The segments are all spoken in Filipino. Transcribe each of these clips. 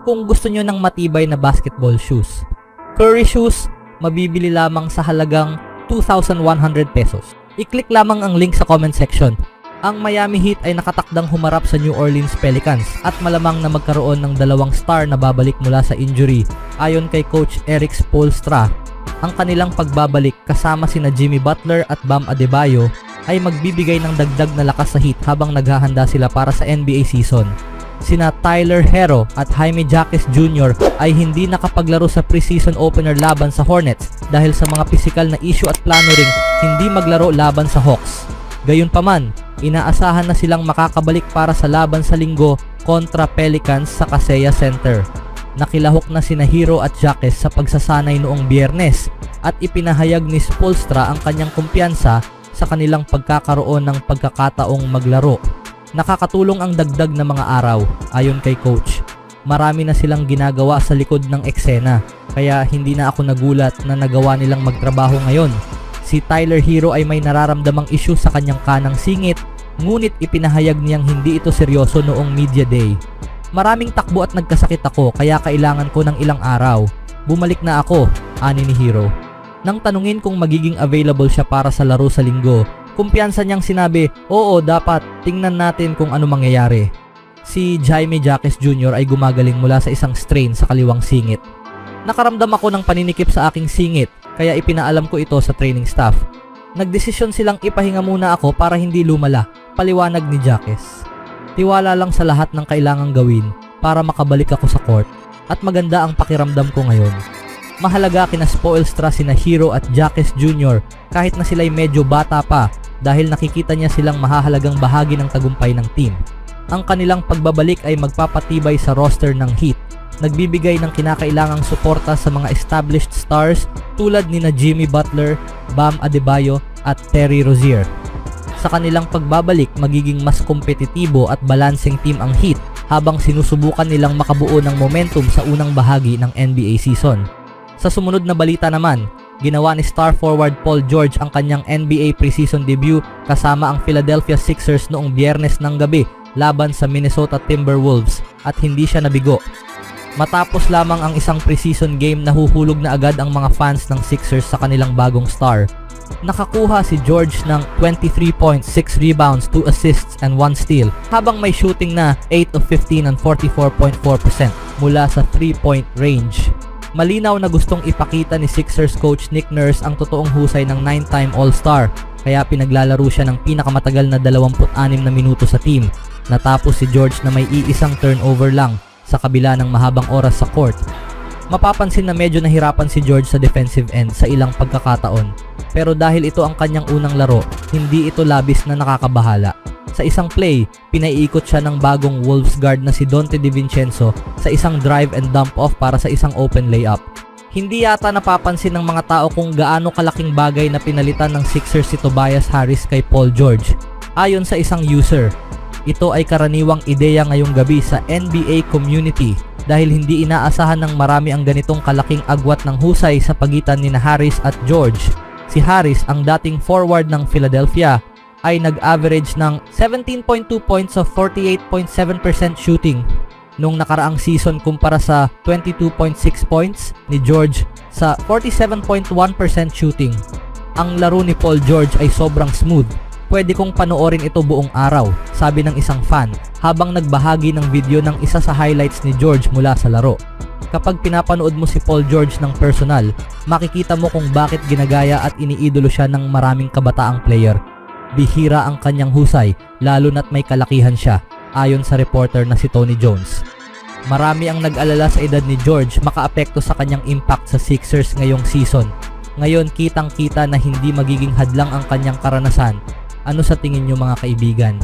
kung gusto nyo ng matibay na basketball shoes. Curry shoes, mabibili lamang sa halagang 2,100 pesos. I-click lamang ang link sa comment section. Ang Miami Heat ay nakatakdang humarap sa New Orleans Pelicans at malamang na magkaroon ng dalawang star na babalik mula sa injury. Ayon kay Coach Erik Spoelstra, ang kanilang pagbabalik kasama sina Jimmy Butler at Bam Adebayo ay magbibigay ng dagdag na lakas sa Heat habang naghahanda sila para sa NBA season. Sina Tyler Herro at Jaime Jaquez Jr. ay hindi nakapaglaro sa preseason opener laban sa Hornets dahil sa mga pisikal na issue at plano ring hindi maglaro laban sa Hawks. Gayunpaman, inaasahan na silang makakabalik para sa laban sa Linggo kontra Pelicans sa Kaseya Center. Nakilahok na sina Herro at Jaquez sa pagsasanay noong Biyernes at ipinahayag ni Spoelstra ang kanyang kumpiyansa sa kanilang pagkakaroon ng pagkakataong maglaro. Nakakatulong ang dagdag na mga araw, ayon kay Coach. Marami na silang ginagawa sa likod ng eksena, kaya hindi na ako nagulat na nagawa nilang magtrabaho ngayon. Si Tyler Herro ay may nararamdamang issue sa kanyang kanang singit, ngunit ipinahayag niyang hindi ito seryoso noong media day. Maraming takbo at nagkasakit ako kaya kailangan ko ng ilang araw. Bumalik na ako, ani ni Herro. Nang tanungin kung magiging available siya para sa laro sa Linggo, kumpiyansa niyang sinabi, oo dapat, tingnan natin kung ano mangyayari. Si Jaime Jaquez Jr. ay gumagaling mula sa isang strain sa kaliwang singit. Nakaramdam ako ng paninikip sa aking singit, kaya ipinaalam ko ito sa training staff. Nagdesisyon silang ipahinga muna ako para hindi lumala, paliwanag ni Jaquez. Tiwala lang sa lahat ng kailangang gawin para makabalik ako sa court at maganda ang pakiramdam ko ngayon. Mahalaga kina Spoelstra sina Herro at Jaquez Jr. kahit na sila'y medyo bata pa dahil nakikita niya silang mahahalagang bahagi ng tagumpay ng team. Ang kanilang pagbabalik ay magpapatibay sa roster ng Heat, nagbibigay ng kinakailangang suporta sa mga established stars tulad nina Jimmy Butler, Bam Adebayo at Terry Rozier. Sa kanilang pagbabalik, magiging mas kompetitibo at balancing team ang Heat habang sinusubukan nilang makabuo ng momentum sa unang bahagi ng NBA season. Sa sumunod na balita naman, ginawa ni star forward Paul George ang kanyang NBA preseason debut kasama ang Philadelphia Sixers noong Biyernes ng gabi laban sa Minnesota Timberwolves at hindi siya nabigo. Matapos lamang ang isang preseason game, nahuhulog na agad ang mga fans ng Sixers sa kanilang bagong star. Nakakuha si George ng 23 points, 6 rebounds, 2 assists and 1 steal habang may shooting na 8 of 15 and 44.4% mula sa 3-point range. Malinaw na gustong ipakita ni Sixers coach Nick Nurse ang totoong husay ng 9-time All-Star, kaya pinaglalaro siya ng pinakamatagal na 26 na minuto sa team. Natapos si George na may iisang turnover lang sa kabila ng mahabang oras sa court. Mapapansin na medyo nahirapan si George sa defensive end sa ilang pagkakataon, pero dahil ito ang kanyang unang laro, hindi ito labis na nakakabahala. Sa isang play, pinaiikot siya ng bagong Wolves guard na si Donte DiVincenzo sa isang drive and dump off para sa isang open layup. Hindi yata napapansin ng mga tao kung gaano kalaking bagay na pinalitan ng Sixers si Tobias Harris kay Paul George. Ayon sa isang user, ito ay karaniwang ideya ngayong gabi sa NBA community dahil hindi inaasahan ng marami ang ganitong kalaking agwat ng husay sa pagitan ni Harris at George. Si Harris, ang dating forward ng Philadelphia, ay nag-average ng 17.2 points of 48.7% shooting nung nakaraang season kumpara sa 22.6 points ni George sa 47.1% shooting. Ang laro ni Paul George ay sobrang smooth. Pwede kong panoorin ito buong araw, sabi ng isang fan habang nagbahagi ng video ng isa sa highlights ni George mula sa laro. Kapag pinapanood mo si Paul George ng personal, makikita mo kung bakit ginagaya at iniidolo siya ng maraming kabataang player. Bihira ang kanyang husay, lalo na't may kalakihan siya, ayon sa reporter na si Tony Jones. Marami ang nag-alala sa edad ni George makaapekto sa kanyang impact sa Sixers ngayong season. Ngayon kitang-kita na hindi magiging hadlang ang kanyang karanasan. Ano sa tingin niyo mga kaibigan?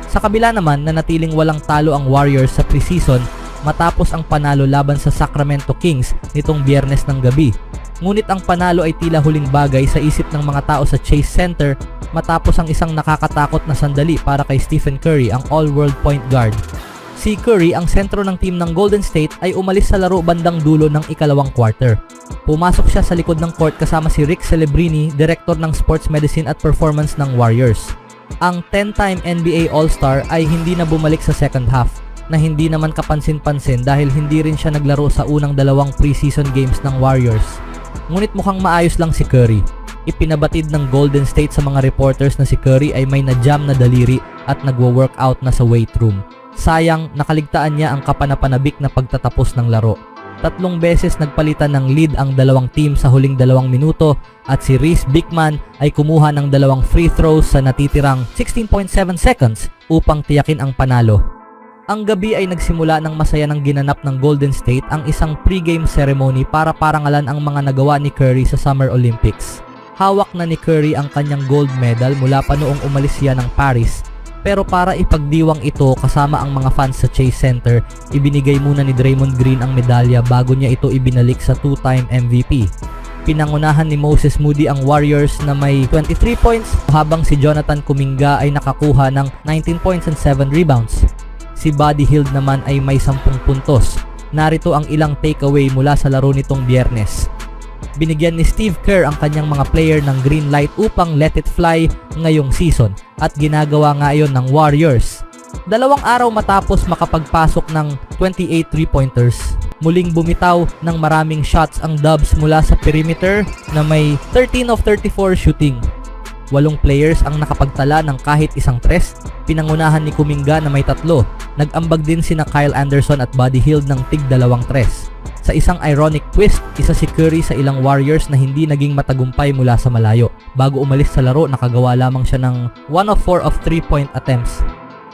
Sa kabila naman, nanatiling walang talo ang Warriors sa preseason matapos ang panalo laban sa Sacramento Kings nitong Biyernes ng gabi. Ngunit ang panalo ay tila huling bagay sa isip ng mga tao sa Chase Center matapos ang isang nakakatakot na sandali para kay Stephen Curry, ang all-world point guard. Si Curry, ang sentro ng team ng Golden State, ay umalis sa laro bandang dulo ng ikalawang quarter. Pumasok siya sa likod ng court kasama si Rick Celebrini, director ng sports medicine at performance ng Warriors. Ang 10-time NBA All-Star ay hindi na bumalik sa second half. na hindi naman kapansin-pansin dahil hindi rin siya naglaro sa unang dalawang preseason games ng Warriors. Ngunit mukhang maayos lang si Curry. Ipinabatid ng Golden State sa mga reporters na si Curry ay may na-jam na daliri at nagwo-workout na sa weight room. Sayang, nakaligtaan niya ang kapanapanabik na pagtatapos ng laro. 3 beses nagpalitan ng lead ang dalawang team sa huling 2 minuto at si Reese Bickman ay kumuha ng 2 free throws sa natitirang 16.7 seconds upang tiyakin ang panalo. Ang gabi ay nagsimula ng masaya ng ginanap ng Golden State ang isang pre-game ceremony para parangalan ang mga nagawa ni Curry sa Summer Olympics. Hawak na ni Curry ang kanyang gold medal mula pa noong umalis siya ng Paris. Pero para ipagdiwang ito kasama ang mga fans sa Chase Center, ibinigay muna ni Draymond Green ang medalya bago niya ito ibinalik sa 2-time MVP. Pinangunahan ni Moses Moody ang Warriors na may 23 points habang si Jonathan Kuminga ay nakakuha ng 19 points and 7 rebounds. Si Buddy Hield naman ay may 10 puntos. Narito ang ilang takeaway mula sa laro nitong Biyernes. Binigyan ni Steve Kerr ang kanyang mga player ng green light upang let it fly ngayong season at ginagawa nga iyon ng Warriors. 2 araw matapos makapagpasok ng 28 3-pointers, muling bumitaw ng maraming shots ang Dubs mula sa perimeter na may 13 of 34 shooting. 8 players ang nakapagtala ng kahit isang tres, pinangunahan ni Kuminga na may 3. Nag-ambag din sina Kyle Anderson at Buddy Hield ng tig 2 tres. Sa isang ironic twist, isa si Curry sa ilang Warriors na hindi naging matagumpay mula sa malayo. Bago umalis sa laro, nakagawa lamang siya ng 1 of 4 of 3-point attempts.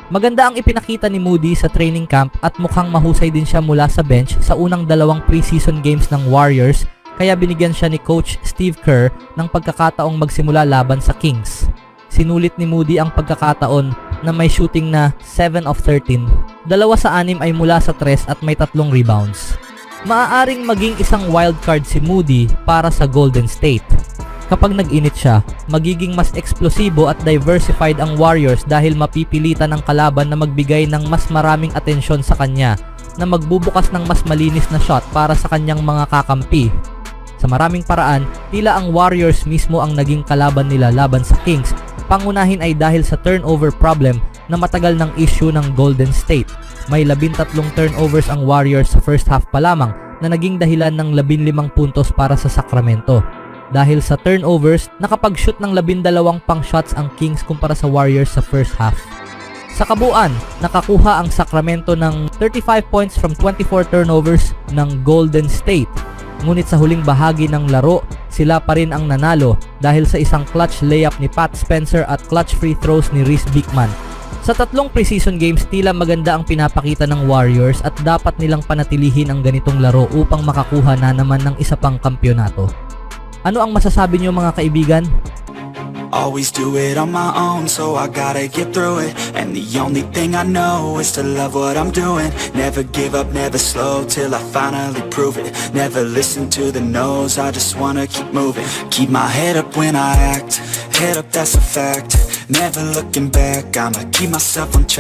Maganda ang ipinakita ni Moody sa training camp at mukhang mahusay din siya mula sa bench sa unang 2 preseason games ng Warriors, kaya binigyan siya ni Coach Steve Kerr ng pagkakataong magsimula laban sa Kings. Sinulit ni Moody ang pagkakataon na may shooting na 7 of 13. 2 sa 6 ay mula sa 3 at may 3 rebounds. Maaaring maging isang wildcard si Moody para sa Golden State. Kapag nag-init siya, magiging mas eksplosibo at diversified ang Warriors dahil mapipilitan ng kalaban na magbigay ng mas maraming atensyon sa kanya na magbubukas ng mas malinis na shot para sa kanyang mga kakampi. Sa maraming paraan, tila ang Warriors mismo ang naging kalaban nila laban sa Kings. Pangunahin ay dahil sa turnover problem na matagal ng issue ng Golden State. May 13 turnovers ang Warriors sa first half pa lamang na naging dahilan ng 15 puntos para sa Sacramento. Dahil sa turnovers, nakapag-shoot ng 12 pang shots ang Kings kumpara sa Warriors sa first half. Sa kabuuan, nakakuha ang Sacramento ng 35 points from 24 turnovers ng Golden State. Ngunit sa huling bahagi ng laro, sila pa rin ang nanalo dahil sa isang clutch layup ni Pat Spencer at clutch free throws ni Reese Bickman. Sa 3 preseason games, tila maganda ang pinapakita ng Warriors at dapat nilang panatilihin ang ganitong laro upang makakuha na naman ng isa pang kampyonato. Ano ang masasabi niyo mga kaibigan? Always do it on my own, so I gotta get through it. And the only thing I know is to love what I'm doing. Never give up, never slow, till I finally prove it. Never listen to the no's, I just wanna keep moving. Keep my head up when I act, head up, that's a fact. Never looking back, I'ma keep myself on track.